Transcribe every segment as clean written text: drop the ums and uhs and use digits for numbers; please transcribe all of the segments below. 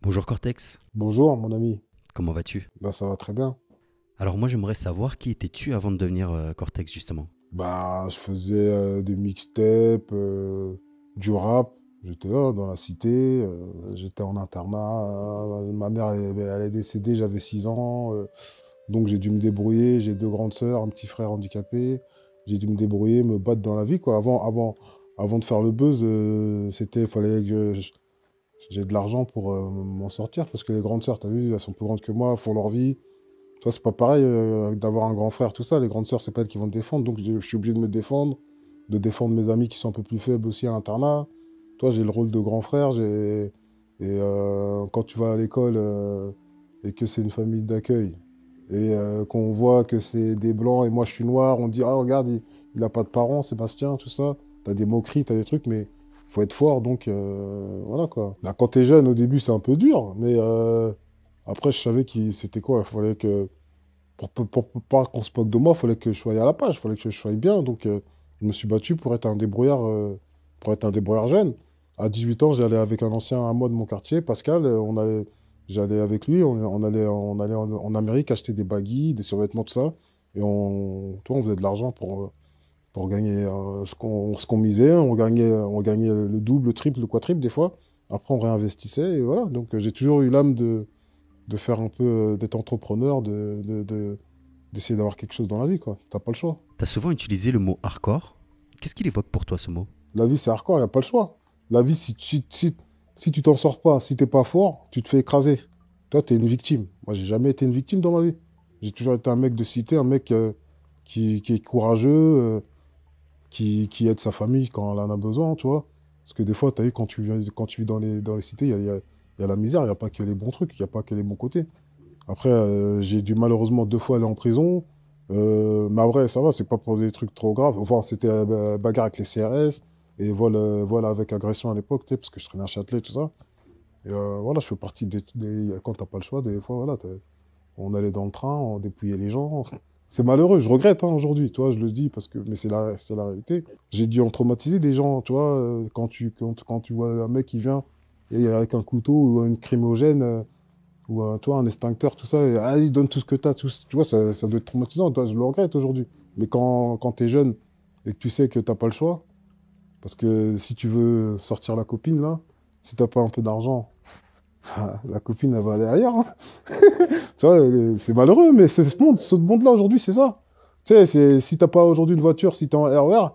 Bonjour Cortex, Bonjour, mon ami. comment vas-tu? Bah, ça va très bien. Alors moi j'aimerais savoir qui étais-tu avant de devenir Cortex justement? Bah, je faisais des mixtapes, du rap. J'étais là, dans la cité. J'étais en internat. Ma mère, elle est décédée, j'avais 6 ans. Donc, j'ai dû me débrouiller. J'ai deux grandes sœurs, un petit frère handicapé. J'ai dû me débrouiller, me battre dans la vie, quoi. Avant de faire le buzz, fallait que j'ai de l'argent pour m'en sortir. Parce que les grandes sœurs, t'as vu, elles sont plus grandes que moi, font leur vie. Toi, c'est pas pareil d'avoir un grand frère, tout ça. Les grandes sœurs, c'est pas elles qui vont te défendre. Donc, je suis obligé de me défendre, de défendre mes amis qui sont un peu plus faibles aussi à l'internat. Toi, j'ai le rôle de grand frère. Quand tu vas à l'école et que c'est une famille d'accueil et qu'on voit que c'est des blancs et moi je suis noir, on dit ah, regarde, il a pas de parents, Sébastien, tout ça. T'as des moqueries, t'as des trucs, mais faut être fort. Donc, voilà quoi. Là, quand t'es jeune, au début, c'est un peu dur, mais après, je savais que c'était quoi. Il fallait que pour pas qu'on se moque de moi, il fallait que je sois à la page, il fallait que je sois bien. Donc, je me suis battu pour être un débrouillard jeune. À 18 ans, j'allais avec un ancien à moi de mon quartier, Pascal. J'allais avec lui, on allait en Amérique acheter des baguilles, des survêtements, tout ça. Et on faisait de l'argent pour gagner ce qu'on misait. On gagnait le double, le triple, le quadruple des fois. Après, on réinvestissait et voilà. Donc, j'ai toujours eu l'âme de faire un peu, d'être entrepreneur, d'essayer d'avoir quelque chose dans la vie, quoi. T'as pas le choix. T'as souvent utilisé le mot hardcore. Qu'est-ce qu'il évoque pour toi ce mot? La vie, c'est hardcore, y a pas le choix. La vie, si tu t'en sors pas, si t'es pas fort, tu te fais écraser. Toi, t'es une victime. Moi, j'ai jamais été une victime dans ma vie. J'ai toujours été un mec de cité, un mec qui est courageux, qui aide sa famille quand elle en a besoin, tu vois. Parce que des fois, tu as vu, quand tu vis dans les cités, il y a la misère, il n'y a pas que les bons trucs, il n'y a pas que les bons côtés. Après, j'ai dû malheureusement 2 fois aller en prison. Mais après, ça va, c'est pas pour des trucs trop graves. Enfin, c'était bagarre avec les CRS et voilà avec agression à l'époque, tu sais, parce que je traînais à Châtelet, tout ça. Et voilà, je fais partie quand t'as pas le choix, des fois, voilà, on allait dans le train, on dépouillait les gens. C'est malheureux, je regrette hein, aujourd'hui, tu vois, je le dis, mais c'est la réalité. J'ai dû en traumatiser des gens, tu vois, quand tu vois un mec qui vient et avec un couteau ou une crimogène. Ou toi, un extincteur, tout ça, et, il donne tout ce que tu as, tu vois, ça doit être traumatisant, toi, je le regrette aujourd'hui. Mais quand tu es jeune et que tu sais que t'as pas le choix, parce que si tu veux sortir la copine, là, si t'as pas un peu d'argent, la copine, elle va aller ailleurs, hein. Tu vois, c'est malheureux, mais c'est ce monde-là aujourd'hui, c'est ça. Tu sais, si t'as pas aujourd'hui une voiture, si t'es en RER,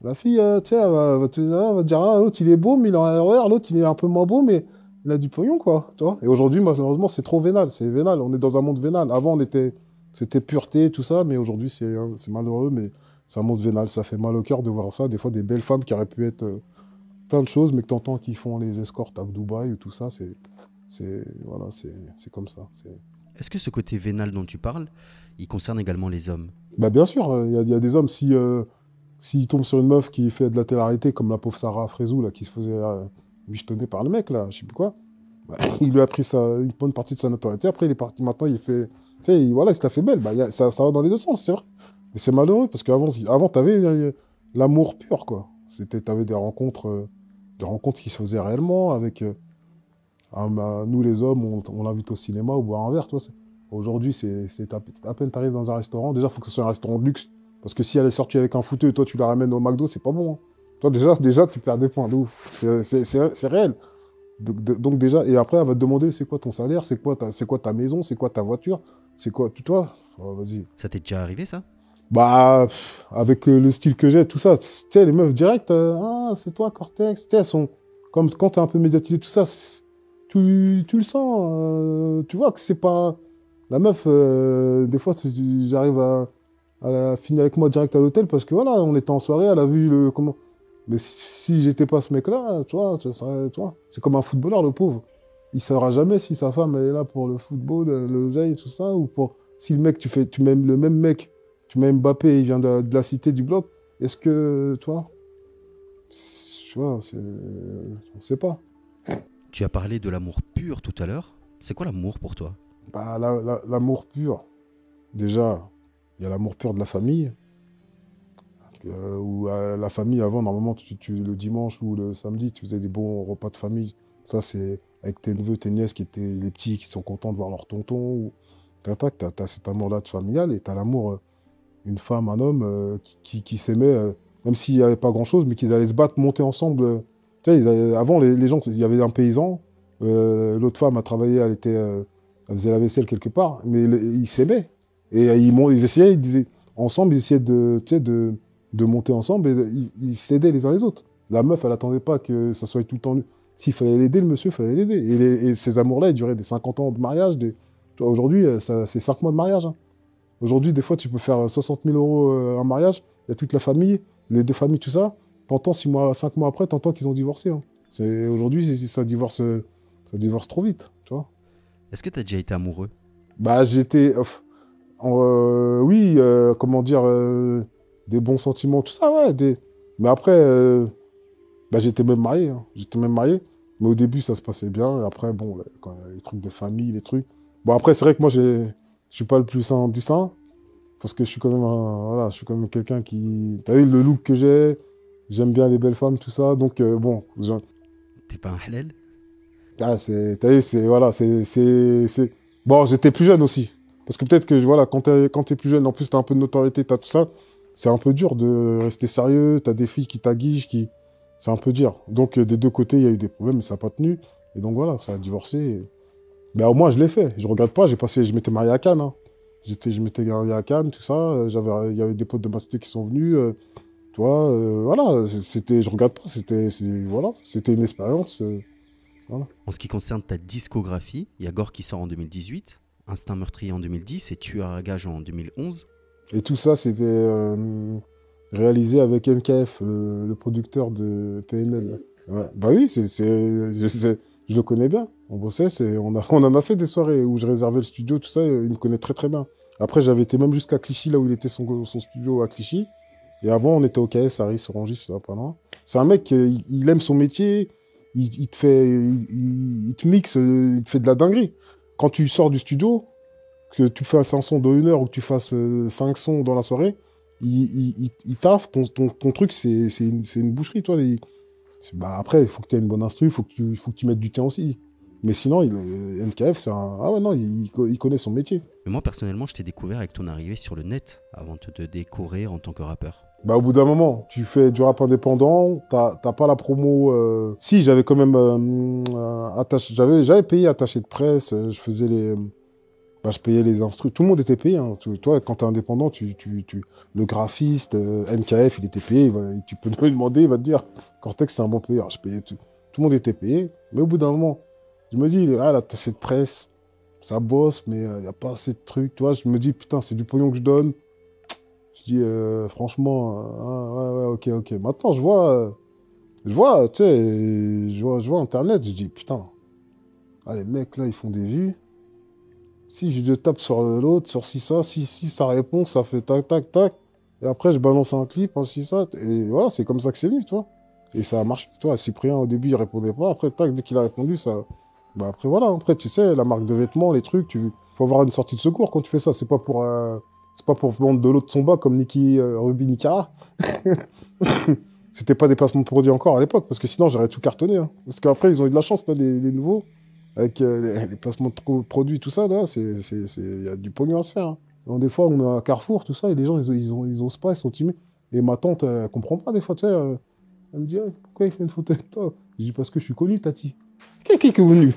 la fille, tu sais, elle va te dire, ah, l'autre, il est beau, mais il est en RER, l'autre, il est un peu moins beau, mais il a du pognon, quoi, tu vois. Et aujourd'hui, malheureusement, c'est trop vénal, c'est vénal. On est dans un monde vénal. Avant, c'était pureté, tout ça, mais aujourd'hui, c'est malheureux, mais c'est un monde vénal. Ça fait mal au cœur de voir ça. Des fois, des belles femmes qui auraient pu être plein de choses, mais que t'entends qu'ils font les escortes à Dubaï ou tout ça, voilà, c'est comme ça. Est-ce que ce côté vénal dont tu parles, il concerne également les hommes? Bah, bien sûr, il y a des hommes, s'ils tombent sur une meuf qui fait de la télé-réalité, comme la pauvre Sarah Frézou, là, qui se faisait michetonner par le mec, là, je sais plus quoi, bah, il lui a pris une bonne partie de sa notoriété. Après, il est parti, maintenant, il fait. Tu sais, voilà, il se la fait belle. Bah, ça va dans les deux sens, c'est vrai. Mais c'est malheureux, parce qu'avant, avant, t'avais l'amour pur, quoi. T'avais des rencontres qui se faisaient réellement avec. Nous, les hommes, on l'invite au cinéma ou boire un verre, toi. Aujourd'hui, à peine t'arrives dans un restaurant. Déjà, il faut que ce soit un restaurant de luxe. Parce que si elle est sortie avec un fouteux et toi, tu la ramènes au McDo, c'est pas bon, hein. Toi, déjà, tu perds des points de ouf. C'est réel. Donc déjà, et après, elle va te demander c'est quoi ton salaire, c'est quoi ta maison, c'est quoi ta voiture, c'est quoi, toi, oh, vas-y. Ça t'est déjà arrivé ça? Bah, avec le style que j'ai, tout ça, tu sais, les meufs direct, ah, c'est toi, Cortex, tu sais, elles sont, comme quand t'es un peu médiatisé, tout ça, tu le sens, tu vois que c'est pas, la meuf, des fois, j'arrive à finir avec moi direct à l'hôtel parce que voilà, on était en soirée, elle a vu comment, mais si j'étais pas ce mec-là, tu vois, c'est comme un footballeur, le pauvre. Il saura jamais si sa femme elle est là pour le football, l'oseille, tout ça, ou pour si le mec tu mets le même mec, tu mets Mbappé, il vient de la cité du bloc. Est-ce que toi, tu vois, on sait pas. Tu as parlé de l'amour pur tout à l'heure. C'est quoi l'amour pour toi? Bah, l'amour pur, déjà, il y a l'amour pur de la famille. Où la famille, avant, normalement, le dimanche ou le samedi, tu faisais des bons repas de famille. Ça, c'est avec tes neveux, tes nièces, qui étaient les petits, qui sont contents de voir leur tonton. T'as cet amour-là de familial et t'as l'amour, une femme, un homme, qui s'aimaient, même s'il n'y avait pas grand-chose, mais qu'ils allaient se battre, monter ensemble. Tu sais, avant, les gens, il y avait un paysan, l'autre femme a travaillé, elle faisait la vaisselle quelque part, mais ils s'aimaient. Et ils essayaient, ils disaient, ensemble, ils essayaient tu sais, de monter ensemble et ils s'aidaient les uns les autres. La meuf, elle attendait pas que ça soit tout le temps lui. S'il fallait l'aider, le monsieur, il fallait l'aider. Et ces amours-là, ils duraient des 50 ans de mariage. Tu vois, aujourd'hui, c'est 5 mois de mariage, hein. Aujourd'hui, des fois, tu peux faire 60 000 euros un mariage, il y a toute la famille, les deux familles, tout ça. T'entends 6 mois, 5 mois après, t'entends qu'ils ont divorcé, hein. Aujourd'hui, ça divorce trop vite, tu vois. Est-ce que tu as déjà été amoureux? Bah, oui, comment dire, des bons sentiments, tout ça, ouais. Mais après, bah, j'étais même marié, hein. J'étais même marié. Mais au début, ça se passait bien. Et après, bon, là, quand il y a les trucs de famille, les trucs. Bon, après, c'est vrai que moi, je suis pas le plus saint du saint. Parce que je suis quand même voilà, je suis quand même quelqu'un qui. T'as vu le look que j'ai? J'aime bien les belles femmes, tout ça. Donc, bon. T'es pas un halal? T'as vu, voilà, Bon, j'étais plus jeune aussi. Parce que peut-être que, voilà, quand t'es plus jeune, en plus, t'as un peu de notoriété, t'as tout ça. C'est un peu dur de rester sérieux. T'as des filles qui t'aguichent, c'est un peu dur. Donc, des deux côtés, il y a eu des problèmes, mais ça n'a pas tenu. Et donc, voilà, ça a divorcé. Mais au moins, je l'ai fait. Je regrette pas. Je m'étais marié à Cannes, hein. Je m'étais marié à Cannes, tout ça. Il y avait des potes de ma cité qui sont venus. Tu vois, voilà. Je regrette pas. Voilà. C'était une expérience. Voilà. En ce qui concerne ta discographie, il y a Gore qui sort en 2018, Instinct meurtrier en 2010 et Tueur à gages en 2011. Et tout ça, c'était réalisé avec NKF, le producteur de PNL. Ouais. Bah oui, je le connais bien. On bossait, on en a fait des soirées où je réservais le studio, tout ça, il me connaît très très bien. Après, j'avais été même jusqu'à Clichy, là où il était son studio à Clichy. Et avant, on était au KS, à Ris-Orangis, là, pas loin. C'est un mec, il aime son métier, il te fait, il te mixe, il te fait de la dinguerie. Quand tu sors du studio, que tu fasses un son de 1 heure ou que tu fasses 5 sons dans la soirée, il taffe, ton truc, c'est une boucherie, toi. Bah, après, il faut que tu aies une bonne instru, faut que tu mettes du tien aussi. Mais sinon, NKF, c'est un. Ah ouais, non, il connaît son métier. Mais moi, personnellement, je t'ai découvert avec ton arrivée sur le net avant de te découvrir en tant que rappeur. Bah, au bout d'un moment, tu fais du rap indépendant, t'as pas la promo. Si, j'avais quand même j'avais payé attaché de presse, je faisais bah, je payais les instrus. Tout le monde était payé, hein. Toi, quand t'es indépendant, le graphiste, NKF, il était payé. Tu peux lui demander, il va te dire, Cortex, c'est un bon payeur. Je payais tout. Tout le monde était payé. Mais au bout d'un moment, je me dis, ah, l'attaché de presse, ça bosse, mais il n'y a pas assez de trucs. Tu vois, je me dis, putain, c'est du pognon que je donne. Je dis, franchement, ah, ouais, ok, ok. Maintenant, tu sais, je vois Internet, je dis, putain, ah, les mecs, là, ils font des vues. Si je tape sur l'autre, sur si ça, si ça répond, ça fait tac, tac, tac. Et après, je balance un clip, hein, si ça. Et voilà, c'est comme ça que c'est venu, tu vois. Et ça a marché, tu vois. Cyprien, au début, il répondait pas. Après, tac, dès qu'il a répondu, ça. Bah, après, voilà. Après, tu sais, la marque de vêtements, les trucs, faut avoir une sortie de secours quand tu fais ça. C'est pas pour vendre de l'eau de son bas comme Nicky, Ruby Nicara. C'était pas des placements de produits encore à l'époque, parce que sinon, j'aurais tout cartonné, hein. Parce qu'après, ils ont eu de la chance, là, les nouveaux. Avec les placements de produits, tout ça, là, il y a du pognon à se faire, hein. Donc, des fois, on est à Carrefour, tout ça, et les gens, ils osent pas, ils sont timides. Et ma tante, elle comprend pas, des fois, tu sais. Elle me dit, ah, pourquoi il fait une photo avec toi? Je dis, parce que je suis connu, Tati. Qui est connu?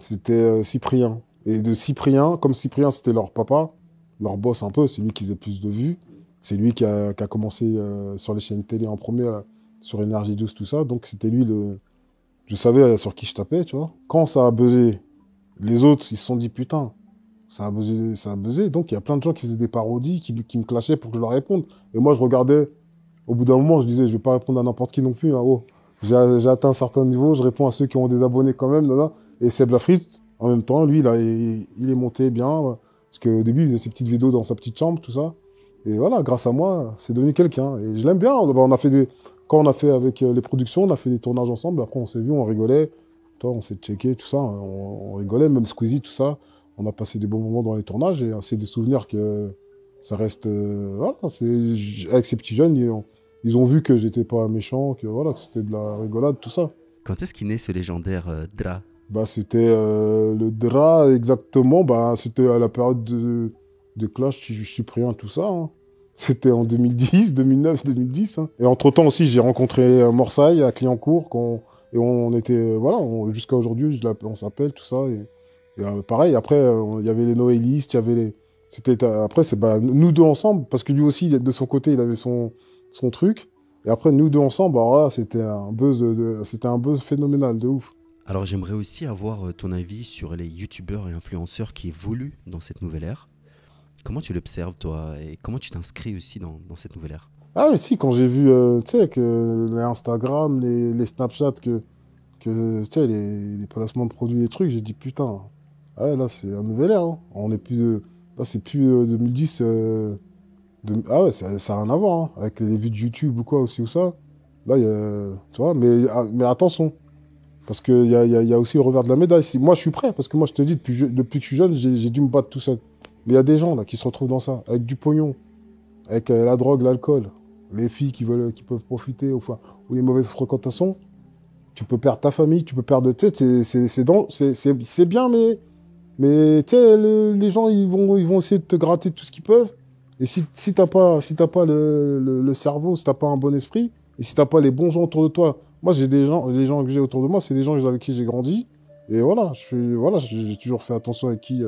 C'était Cyprien. Et de Cyprien, comme Cyprien, c'était leur papa, leur boss un peu, c'est lui qui faisait plus de vues. C'est lui qui a commencé sur les chaînes télé en premier, sur Énergie 12, tout ça. Donc, c'était lui le. Je savais sur qui je tapais, tu vois. Quand ça a buzzé, les autres, ils se sont dit, putain, ça a buzzé, ça a buzzé. Donc, il y a plein de gens qui faisaient des parodies, qui me clashaient pour que je leur réponde. Et moi, je regardais. Au bout d'un moment, je disais, je vais pas répondre à n'importe qui non plus, hein. Oh, j'ai atteint un certain niveau, je réponds à ceux qui ont des abonnés quand même, là. Et Seb Lafrite, en même temps, lui, là, il est monté bien. Parce qu'au début, il faisait ses petites vidéos dans sa petite chambre, tout ça. Et voilà, grâce à moi, c'est devenu quelqu'un. Et je l'aime bien. Quand on a fait avec les productions, on a fait des tournages ensemble. Après, on s'est vu, on rigolait. Toi, on s'est checké, tout ça. On rigolait, même Squeezie, tout ça. On a passé des bons moments dans les tournages. Et c'est des souvenirs que ça reste. Voilà, avec ces petits jeunes, ils ont vu que j'étais pas méchant, que voilà, que c'était de la rigolade, tout ça. Quand est-ce qu'il naît ce légendaire Dra? Bah, c'était le drap exactement. Bah, c'était à la période de Clash, Cyprien, tout ça, hein. C'était en 2010, 2009, 2010, hein. Et entre-temps aussi, j'ai rencontré Morsaille à Clignancourt. Et on était, voilà, jusqu'à aujourd'hui, on s'appelle, tout ça. Et, pareil, après, il y avait les Noélistes, il y avait les. Après, c'est bah, nous deux ensemble, parce que lui aussi, de son côté, il avait son truc. Et après, nous deux ensemble, bah, voilà, c'était un buzz phénoménal, de ouf. Alors j'aimerais aussi avoir ton avis sur les youtubeurs et influenceurs qui évoluent dans cette nouvelle ère. Comment tu l'observes toi et comment tu t'inscris aussi dans cette nouvelle ère? Ah oui, si, quand j'ai vu, tu sais, que les Instagram, les Snapchat, tu sais, les placements de produits, les trucs, j'ai dit, putain, ah ouais, là, c'est un nouvel ère, hein. On est plus là, c'est plus 2010. Ah ouais, ça a rien à voir, hein, avec les vues de YouTube ou quoi, aussi, ou ça. Là, tu vois, mais attention, parce qu'il y a aussi le revers de la médaille. Moi, je suis prêt, parce que moi, je te dis, depuis que je suis jeune, j'ai dû me battre tout seul. Mais il y a des gens, là, qui se retrouvent dans ça, avec du pognon, avec la drogue, l'alcool, les filles qui peuvent profiter, enfin, ou les mauvaises fréquentations. Tu peux perdre ta famille, tu peux perdre. Tu sais, c'est bien, mais tu sais, les gens, ils vont essayer de te gratter tout ce qu'ils peuvent. Et si t'as pas le cerveau, si t'as pas un bon esprit, et si t'as pas les bons gens autour de toi. Moi, les gens que j'ai autour de moi, c'est des gens avec qui j'ai grandi. Et voilà, j'ai toujours fait attention avec qui.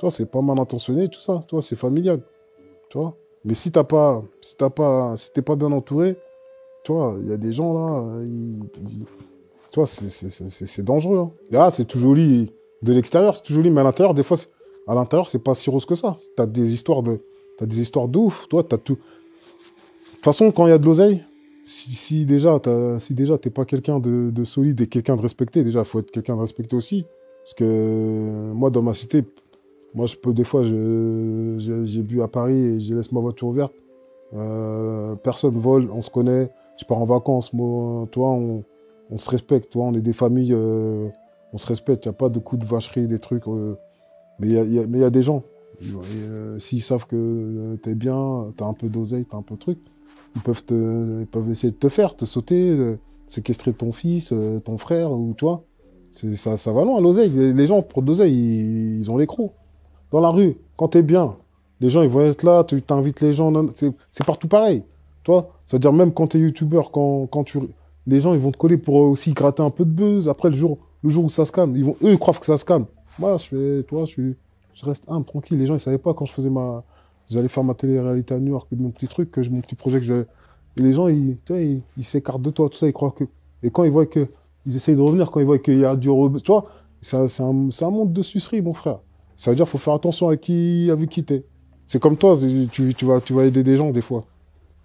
Toi, c'est pas mal intentionné, tout ça. Toi, c'est familial. Tu vois. Mais si t'es pas bien entouré, tu vois, il y a des gens là, tu vois, c'est dangereux, hein. Et là, c'est tout joli de l'extérieur, c'est tout joli, mais à l'intérieur, des fois, à l'intérieur, c'est pas si rose que ça. T'as des histoires de ouf. Toi, t'as tout. De toute façon, quand il y a de l'oseille, si déjà t'es pas quelqu'un de solide et quelqu'un de respecté, déjà, faut être quelqu'un de respecté aussi. Parce que moi, dans ma cité, moi, des fois, j'ai bu à Paris et je laisse ma voiture ouverte. Personne vole, on se connaît. Je pars en vacances, moi, toi, on se respecte, toi, on est des familles, on se respecte. Il n'y a pas de coups de vacherie, des trucs. Mais il y a des gens. S'ils savent que t'es bien, t'as un peu d'oseille, t'as un peu de truc, ils peuvent essayer de te sauter, séquestrer ton fils, ton frère, ou toi. Ça va loin, l'oseille. Les gens, pour de l'oseille, ils ont les crocs. Dans la rue, quand t'es bien, les gens, ils vont être là, tu t'invites les gens, c'est partout pareil. Toi, c'est-à-dire même quand t'es youtubeur, les gens, ils vont te coller pour aussi gratter un peu de buzz. Après, le jour où ça se calme, eux, ils croient que ça se calme. Moi, je reste humble, tranquille. Les gens, ils savaient pas quand j'allais faire ma télé-réalité à New York, mon petit truc, mon petit projet que j'avais. Et les gens, tu vois, ils s'écartent de toi, tout ça, ils croient que. Et quand ils voient que, ils essayent de revenir, quand ils voient qu'il y a du tu vois, c'est un monde de sucerie, mon frère. Ça veut dire qu'il faut faire attention avec qui t'es. C'est comme toi, tu vas aider des gens, des fois.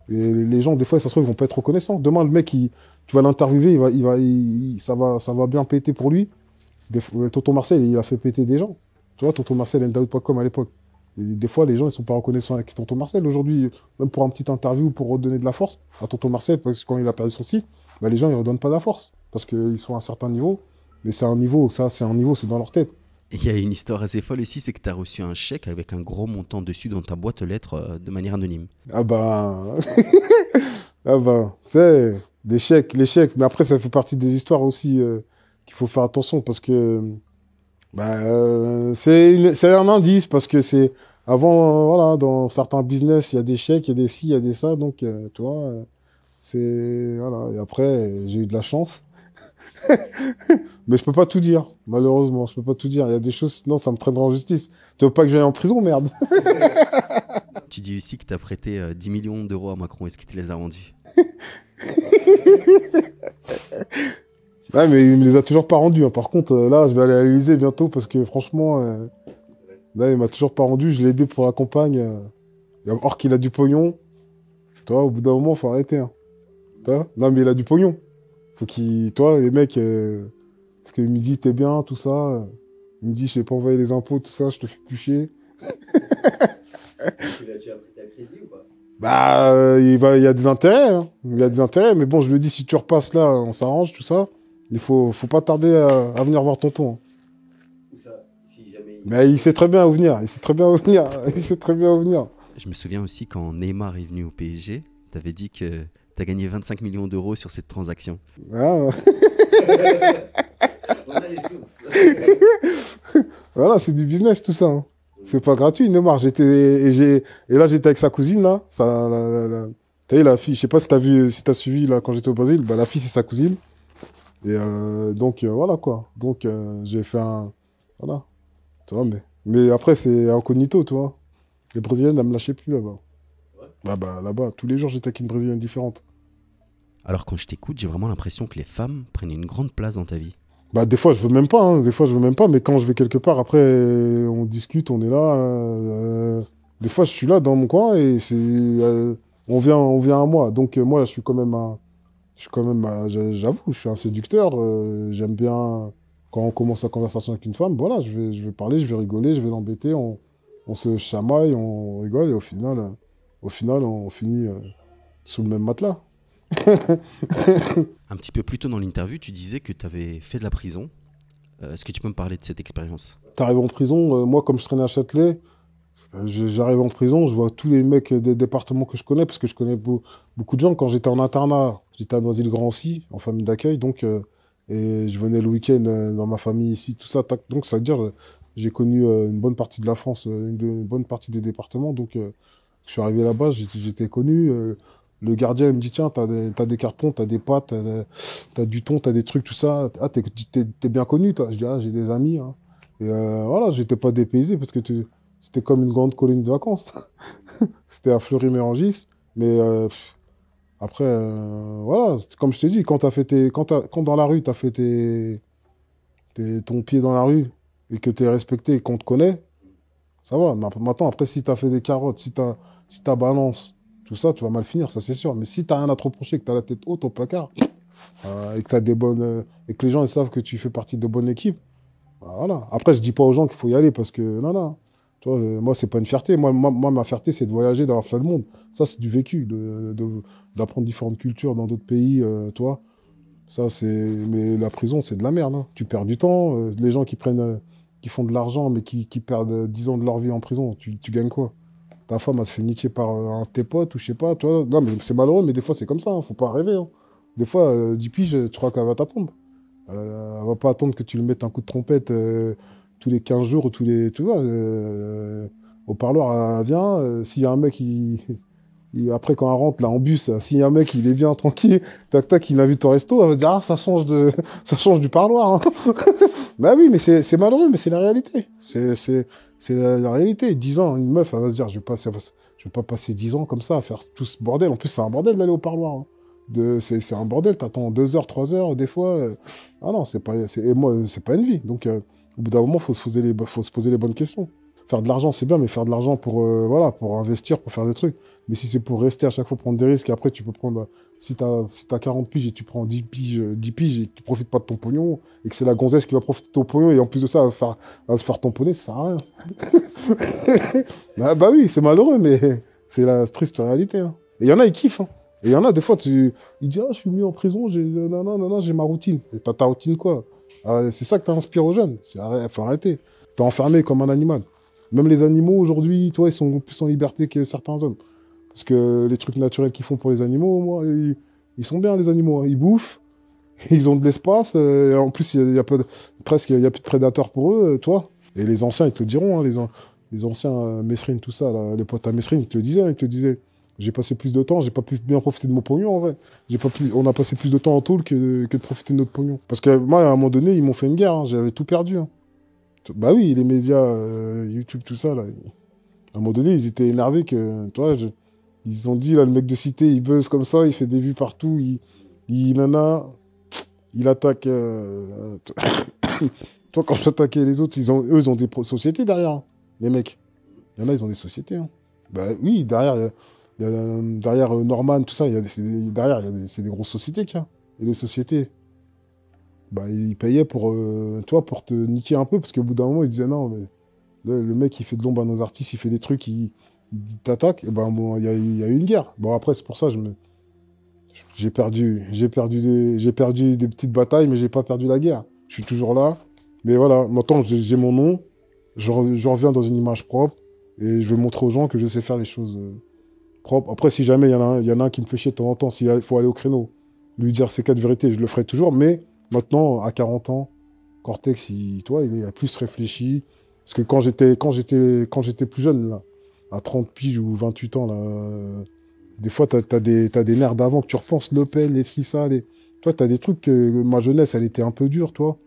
Et les gens, des fois, ça se trouve, ils vont pas être reconnaissants. Demain, le mec, tu vas l'interviewer, ça va bien péter pour lui. Tonton Marcel, il a fait péter des gens. Tu vois, Tonton Marcel, Ndaoud.com à l'époque. Et des fois, les gens, ils sont pas reconnaissants avec Tonton Marcel. Aujourd'hui, même pour un petit interview, pour redonner de la force à Tonton Marcel, parce que quand il a perdu son site, bah, les gens, ils ne redonnent pas de la force. Parce qu'ils sont à un certain niveau. Mais c'est un niveau, c'est dans leur tête. Et il y a une histoire assez folle aussi, c'est que tu as reçu un chèque avec un gros montant dessus dans ta boîte aux lettres de manière anonyme. Ah bah... ah bah, c'est les chèques. Mais après, ça fait partie des histoires aussi qu'il faut faire attention parce que bah, c'est un indice parce que c'est avant, voilà, dans certains business, il y a des chèques, il y a des ci, il y a des ça. Donc, tu vois, c'est... Voilà. Et après, j'ai eu de la chance. Mais je peux pas tout dire, malheureusement. Je peux pas tout dire. Il y a des choses, sinon ça me traînera en justice. Tu veux pas que j'aille en prison, merde? Tu dis aussi que tu as prêté 10 millions d'euros à Macron. Est-ce qu'il te les a rendus? Ouais, mais il me les a toujours pas rendus, hein. Par contre, là, je vais aller à l'Élysée bientôt parce que franchement, là, il m'a toujours pas rendu. Je l'ai aidé pour la campagne. Or qu'il a du pognon. Toi, au bout d'un moment, faut arrêter, hein. Toi non, mais il a du pognon. Faut qu'il... Toi, les mecs... Parce qu'il me dit, t'es bien, tout ça. Il me dit, je sais pas envoyer les impôts, tout ça, je te fais plus chier. Tu as pris ta crédit ou pas? Bah, il y a des intérêts, hein. Il y a des intérêts, mais bon, je lui dis, si tu repasses là, on s'arrange, tout ça. Il faut pas tarder à venir voir tonton, hein. Ou ça, si jamais... Mais il sait très bien où venir. Il sait très bien où venir. Il sait très bien où venir. Je me souviens aussi quand Neymar est venu au PSG, tu avais dit que tu as gagné 25 millions d'euros sur cette transaction. Ah, On a les sources. Voilà, c'est du business tout ça, hein. C'est pas gratuit, Neymar. Et là, j'étais avec sa cousine, là. T'as vu la fille, je sais pas si t'as vu, si t'as suivi, là, quand j'étais au Brésil, bah, la fille, c'est sa cousine. Et donc, voilà, quoi. Donc, j'ai fait un. Voilà. Tu vois, mais après, c'est incognito, tu vois. Les Brésiliennes, elles me lâchaient plus là-bas. Ouais. Bah, là-bas, tous les jours, j'étais avec une Brésilienne différente. Alors quand je t'écoute, j'ai vraiment l'impression que les femmes prennent une grande place dans ta vie. Bah, des fois, je veux même pas, hein. Des fois, je veux même pas, mais quand je vais quelque part, après, on discute, on est là. Des fois, je suis là dans mon coin et on vient à moi. Donc, moi, j'avoue, je suis un séducteur. J'aime bien, quand on commence la conversation avec une femme, voilà, je vais parler, je vais rigoler, je vais l'embêter, on se chamaille, on rigole et au final, on finit sous le même matelas. Un petit peu plus tôt dans l'interview, tu disais que tu avais fait de la prison. Est-ce que tu peux me parler de cette expérience? T'arrives en prison, moi, comme je traînais à Châtelet, j'arrive en prison, je vois tous les mecs des départements que je connais, parce que je connais beaucoup de gens. Quand j'étais en internat, j'étais à Noisy-le-Grand aussi, en famille d'accueil, donc, et je venais le week-end dans ma famille ici, tout ça. Donc, ça veut dire, j'ai connu une bonne partie de la France, une bonne partie des départements. Donc, je suis arrivé là-bas, j'étais connu. Le gardien, il me dit, tiens, t'as des cartons, t'as des pâtes, t'as du thon, t'as des trucs, tout ça. Ah, t'es bien connu, toi. Je dis, ah, j'ai des amis, hein. Et voilà, j'étais pas dépaysé parce que c'était comme une grande colonie de vacances. C'était à Fleury-Mérangis. Mais après, voilà, comme je t'ai dit, quand dans la rue, t'as fait ton pied dans la rue et que t'es respecté et qu'on te connaît, ça va. Mais maintenant, après, si t'as fait des carottes, si t'as balance, tout ça, tu vas mal finir, ça c'est sûr. Mais si t'as rien à te reprocher, que t'as la tête haute au placard, et que t'as des bonnes, et que les gens ils savent que tu fais partie de bonnes équipes, bah, voilà. Après, je dis pas aux gens qu'il faut y aller parce que, non, non. Tu vois, moi, c'est pas une fierté. Moi, ma fierté, c'est de voyager, d'avoir fait le monde. Ça, c'est du vécu, d'apprendre différentes cultures dans d'autres pays, tu vois. Ça, c'est. Mais la prison, c'est de la merde, hein. Tu perds du temps. Les gens qui font de l'argent, mais qui perdent 10 ans de leur vie en prison, tu gagnes quoi? Ta femme, elle se fait niquer par un de tes potes ou je sais pas, tu vois. Non, mais c'est malheureux, mais des fois, c'est comme ça, hein. Faut pas rêver, hein. Des fois, 10 piges, tu crois qu'elle va t'attendre. Elle va pas attendre que tu lui mettes un coup de trompette tous les 15 jours ou tous les. Tu vois, au parloir, elle vient. S'il y a un mec, après, quand elle rentre, là, en bus, s'il y a un mec, il est bien tranquille, tac, tac, il l'invite au resto, elle va dire, ah, ça change ça change du parloir, hein. Bah oui, mais c'est malheureux, mais c'est la réalité. C'est la réalité. 10 ans, une meuf, elle va se dire, je vais pas passer 10 ans comme ça à faire tout ce bordel. En plus, c'est un bordel d'aller au parloir, hein. C'est un bordel, t'attends 2 heures, 3 heures, des fois. Ah non, et moi, c'est pas une vie. Donc, au bout d'un moment, faut se poser les bonnes questions. Faire de l'argent, c'est bien, mais faire de l'argent voilà, pour investir, pour faire des trucs. Mais si c'est pour rester à chaque fois prendre des risques, et après, tu peux prendre, si t'as 40 piges et tu prends 10 piges et que tu profites pas de ton pognon, et que c'est la gonzesse qui va profiter de ton pognon, et en plus de ça, elle va se faire tamponner, ça sert à rien. Bah oui, c'est malheureux, mais c'est la triste réalité, hein. Et il y en a, ils kiffent, hein. Et il y en a, des fois, ils disent, ah, je suis mis en prison, non, j'ai ma routine. Et t'as ta routine quoi? C'est ça que t'inspires aux jeunes. Faut arrêter. T'es enfermé comme un animal. Même les animaux, aujourd'hui, toi, ils sont plus en liberté que certains hommes. Parce que les trucs naturels qu'ils font pour les animaux, moi, ils sont bien, les animaux, hein. Ils bouffent, ils ont de l'espace. Et en plus, presque, il y a plus de prédateurs pour eux, toi. Et les anciens, ils te le diront, hein, les anciens Mesrine, tout ça, là, les potes à Mesrine, ils te disaient, j'ai passé plus de temps, j'ai pas pu bien profiter de mon pognon, en vrai. On a passé plus de temps en tôle que de profiter de notre pognon. Parce que moi, à un moment donné, ils m'ont fait une guerre, hein, j'avais tout perdu, hein. Bah oui, les médias, YouTube, tout ça, là. À un moment donné, ils étaient énervés que, tu vois, ils ont dit, là, le mec de Cité, il buzz comme ça, il fait des vues partout, il attaque. Toi, quand j'attaquais les autres, eux, ils ont des sociétés derrière, hein, les mecs. Il y en a, ils ont des sociétés, hein. Bah oui, derrière Norman, tout ça, derrière, c'est des grosses sociétés qu'il y a. Et les sociétés, bah, ils payaient pour te niquer un peu, parce qu'au bout d'un moment, ils disaient non, mais le mec, il fait de l'ombre à nos artistes, il fait des trucs, il t'attaque, et ben bon, il y a eu une guerre. Bon, après, c'est pour ça, j'ai perdu des petites batailles, mais j'ai pas perdu la guerre. Je suis toujours là. Mais voilà, maintenant, j'ai mon nom, je reviens dans une image propre, et je vais montrer aux gens que je sais faire les choses propres. Après, si jamais il y en a un qui me fait chier de temps en temps, s'il faut aller au créneau, lui dire ces quatre vérités, je le ferai toujours, mais Maintenant, à 40 ans, Cortex, toi, il est plus réfléchi. Parce que quand j'étais plus jeune, là, à 30 piges ou 28 ans, là, des fois, t'as des nerfs d'avant que tu repenses, l'Opel, les ci, ça, les... Toi, t'as des trucs que ma jeunesse, elle était un peu dure, toi.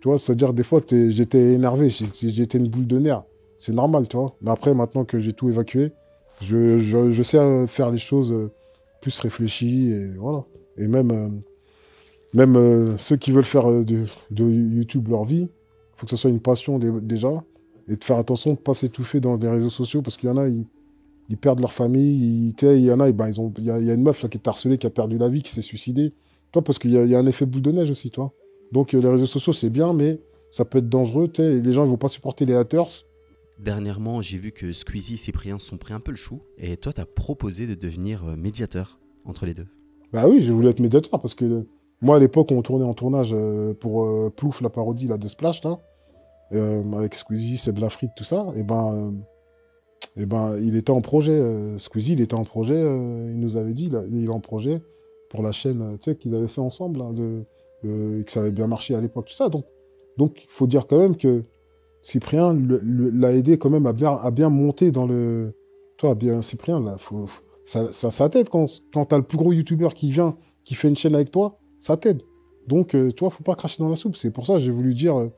Tu vois, c'est-à-dire, des fois, j'étais énervé, j'étais une boule de nerfs. C'est normal, tu vois. Mais après, maintenant que j'ai tout évacué, je sais faire les choses plus réfléchies, et voilà. Et même ceux qui veulent faire de YouTube leur vie, il faut que ce soit une passion déjà, et de faire attention de ne pas s'étouffer dans les réseaux sociaux, parce qu'il y en a, ils perdent leur famille, tu sais, il y en a, ben, il y a une meuf là, qui est harcelée, qui a perdu la vie, qui s'est suicidée. Toi, parce qu'il y a un effet boule de neige aussi, toi. Donc les réseaux sociaux, c'est bien, mais ça peut être dangereux, tu sais, et les gens ne vont pas supporter les haters. Dernièrement, j'ai vu que Squeezie et Cyprien se sont pris un peu le chou. Et toi, t'as proposé de devenir médiateur entre les deux. Bah oui, j'ai voulu être médiateur, parce que moi, à l'époque, on tournait en tournage pour Plouf, la parodie là, de Splash, là, avec Squeezie, Seb Lafrite, tout ça, et ben, il était en projet, Squeezie, il était en projet, il nous avait dit, là, il est en projet pour la chaîne, tu sais, qu'ils avaient fait ensemble, là, et que ça avait bien marché à l'époque, tout ça. Donc, il faut dire quand même que Cyprien l'a aidé quand même à bien monter dans le... Toi, bien, Cyprien, là, ça t'aide quand t'as le plus gros youtubeur qui vient, qui fait une chaîne avec toi, ça t'aide. Donc, toi, faut pas cracher dans la soupe. C'est pour ça que j'ai voulu dire,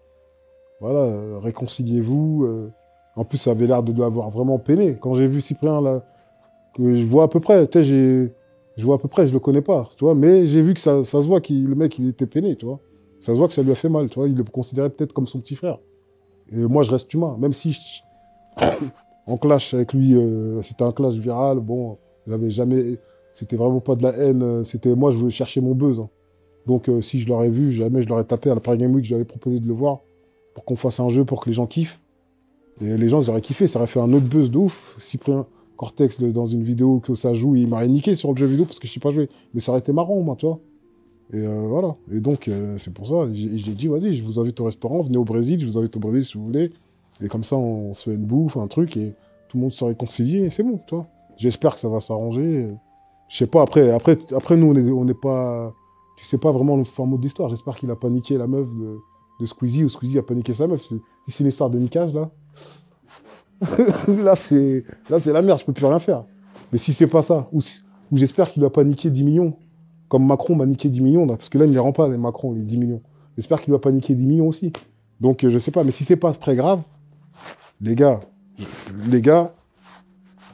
voilà, réconciliez-vous. En plus, ça avait l'air de l'avoir vraiment peiné. Quand j'ai vu Cyprien, là, que je vois à peu près, tu sais, je vois à peu près, je le connais pas, tu vois, mais j'ai vu que ça se voit que le mec, il était peiné, tu vois. Ça se voit que ça lui a fait mal, tu vois. Il le considérait peut-être comme son petit frère. Et moi, je reste humain, même si en clash avec lui, c'était un clash viral, bon, j'avais jamais... C'était vraiment pas de la haine, c'était moi, je voulais chercher mon buzz, hein. Donc, si je l'aurais vu, jamais je l'aurais tapé à la Paris Game Week, je lui avais proposé de le voir pour qu'on fasse un jeu, pour que les gens kiffent. Et les gens, ils auraient kiffé, ça aurait fait un autre buzz de ouf. Cyprien Cortex, dans une vidéo que ça joue, il m'aurait niqué sur le jeu vidéo parce que je sais pas jouer. Mais ça aurait été marrant, moi, tu vois. Et voilà. Et donc, c'est pour ça, j'ai dit, vas-y, je vous invite au restaurant, venez au Brésil, je vous invite au Brésil si vous voulez. Et comme ça, on se fait une bouffe, un truc, et tout le monde se réconcilie, et c'est bon, tu vois. J'espère que ça va s'arranger. Je sais pas, après nous, on n'est pas... Tu sais pas vraiment le format de l'histoire. J'espère qu'il a pas niqué la meuf de Squeezie, ou Squeezie a pas niqué sa meuf. Si c'est une histoire de niquage, là, là, c'est la merde, je peux plus rien faire. Mais si c'est pas ça, ou j'espère qu'il a pas niqué 10 millions, comme Macron m'a niqué 10 millions, là, parce que là, il ne les rend pas, les Macron, les 10 millions. J'espère qu'il va pas niquer 10 millions aussi. Donc, je sais pas, mais si c'est pas très grave, les gars,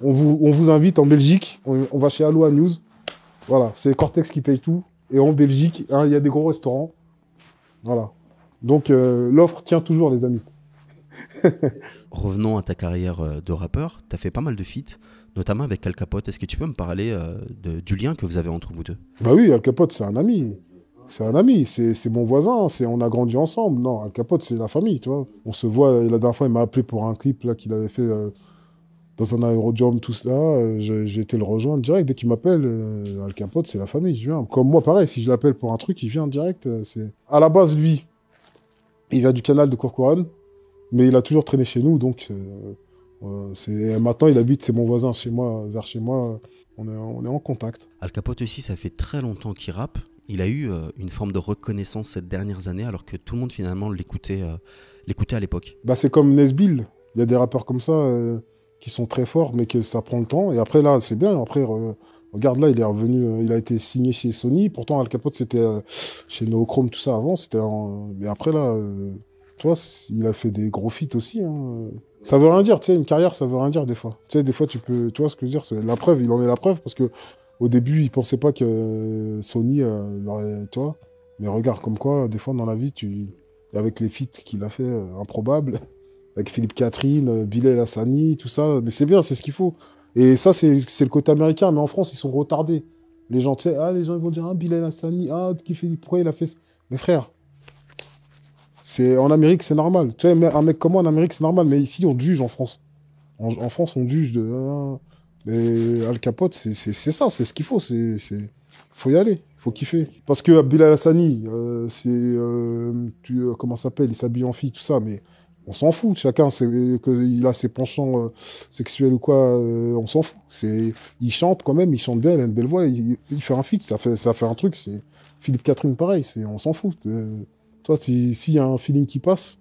on vous invite en Belgique, on va chez Aloha News. Voilà, c'est Cortex qui paye tout. Et en Belgique, hein, il y a des gros restaurants. Voilà. Donc, l'offre tient toujours, les amis. Revenons à ta carrière de rappeur. Tu as fait pas mal de feats, notamment avec Al Capote. Est-ce que tu peux me parler du lien que vous avez entre vous deux? Bah oui, Al Capote, c'est un ami. C'est un ami, c'est mon voisin, on a grandi ensemble. Non, Al Capote, c'est la famille, tu vois. On se voit, la dernière fois, il m'a appelé pour un clip là qu'il avait fait dans un aérodrome, tout ça. J'ai été le rejoindre direct. Dès qu'il m'appelle, Al Capote, c'est la famille, je viens. Comme moi, pareil, si je l'appelle pour un truc, il vient direct. À la base, lui, il vient du canal de Courcouronnes, mais il a toujours traîné chez nous, donc maintenant, il habite, c'est mon voisin, chez moi, vers chez moi. On est en contact. Al Capote aussi, ça fait très longtemps qu'il rappe. Il a eu une forme de reconnaissance ces dernières années, alors que tout le monde finalement l'écoutait à l'époque. Bah, c'est comme Nesbill. Il y a des rappeurs comme ça qui sont très forts, mais que ça prend le temps. Et après, là, c'est bien. Après, regarde, là, il est revenu, il a été signé chez Sony. Pourtant, Al Capote, c'était chez Neochrome, tout ça avant. Mais après, là, tu vois, il a fait des gros feats aussi, hein. Ça veut rien dire, tu sais, une carrière, ça veut rien dire des fois. Tu sais, des fois, tu vois ce que je veux dire, c'est la preuve, il en est la preuve, parce que au début, il pensait pas que Sony l'aurait, tu vois. Mais regarde, comme quoi, des fois, dans la vie, avec les feats qu'il a fait, improbables, avec Philippe Catherine, Bilal Hassani, tout ça, mais c'est bien, c'est ce qu'il faut. Et ça, c'est le côté américain, mais en France, ils sont retardés. Les gens, tu sais, les gens ils vont dire, Bilal Hassani, pourquoi il a fait ça? Mais frère, en Amérique, c'est normal. Tu sais, un mec comme moi, en Amérique, c'est normal, mais ici, on te juge en France. En France, on te juge de... mais Al Capote, c'est ça, c'est ce qu'il faut. Faut y aller, faut kiffer. Parce que Bilal Hassani, comment ça s'appelle, il s'habille en fille, tout ça, mais on s'en fout. Chacun, qu'il a ses penchants sexuels ou quoi, on s'en fout. Il chante quand même, il chante bien, il a une belle voix, il fait un feat, ça fait un truc, Philippe Catherine, pareil, on s'en fout. Toi, s'il y a un feeling qui passe,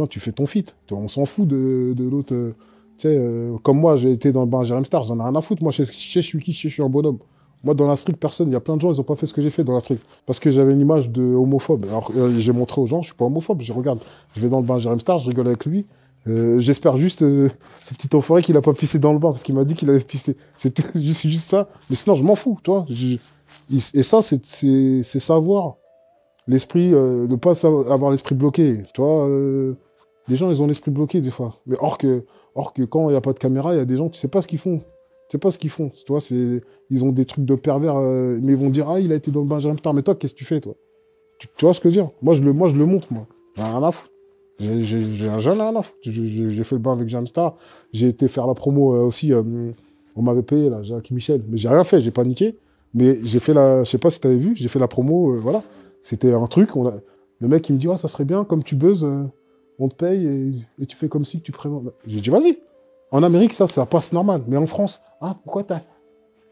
tu fais ton feat. On s'en fout de l'autre. Tu sais, comme moi, j'ai été dans le bar Jérém Star, j'en ai rien à foutre. Moi, je suis qui, je suis un bonhomme. Moi, dans la street, personne, il y a plein de gens, ils ont pas fait ce que j'ai fait dans la street. Parce que j'avais une image de homophobe. Alors, j'ai montré aux gens, je suis pas homophobe. Je regarde, je vais dans le bar Jérém Star, je rigole avec lui. J'espère juste, ce petit enfoiré qu'il a pas pissé dans le bain, parce qu'il m'a dit qu'il avait pissé. C'est juste ça. Mais sinon, je m'en fous, tu vois. Et ça, c'est savoir l'esprit, ne pas avoir l'esprit bloqué. Tu vois, les gens, ils ont l'esprit bloqué des fois. Mais or que quand il n'y a pas de caméra, il y a des gens, tu sais pas ce qu'ils font. Tu sais pas ce qu'ils font. Tu vois, ils ont des trucs de pervers, mais ils vont dire, ah, il a été dans le Benjamin Star, mais toi, qu'est-ce que tu fais, toi? Tu vois ce que je veux dire? Moi, je le montre, moi. J'ai rien à foutre. J'ai un jeune rien à foutre. J'ai fait le bain avec Jamstar. J'ai été faire la promo aussi. On m'avait payé, là, Jacques Michel. Mais j'ai rien fait, j'ai paniqué. Mais j'ai fait la. Je sais pas si t'avais vu, j'ai fait la promo, voilà. C'était un truc. Le mec, il me dit, ah, ça serait bien, comme tu buzzes, on te paye et tu fais comme si tu présentes. J'ai dit, vas-y. En Amérique, ça passe normal. Mais en France, ah, pourquoi t'as.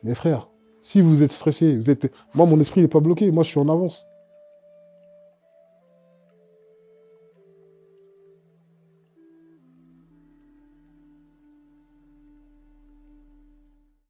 Mes frères, si vous êtes stressé, moi, mon esprit n'est pas bloqué. Moi, je suis en avance.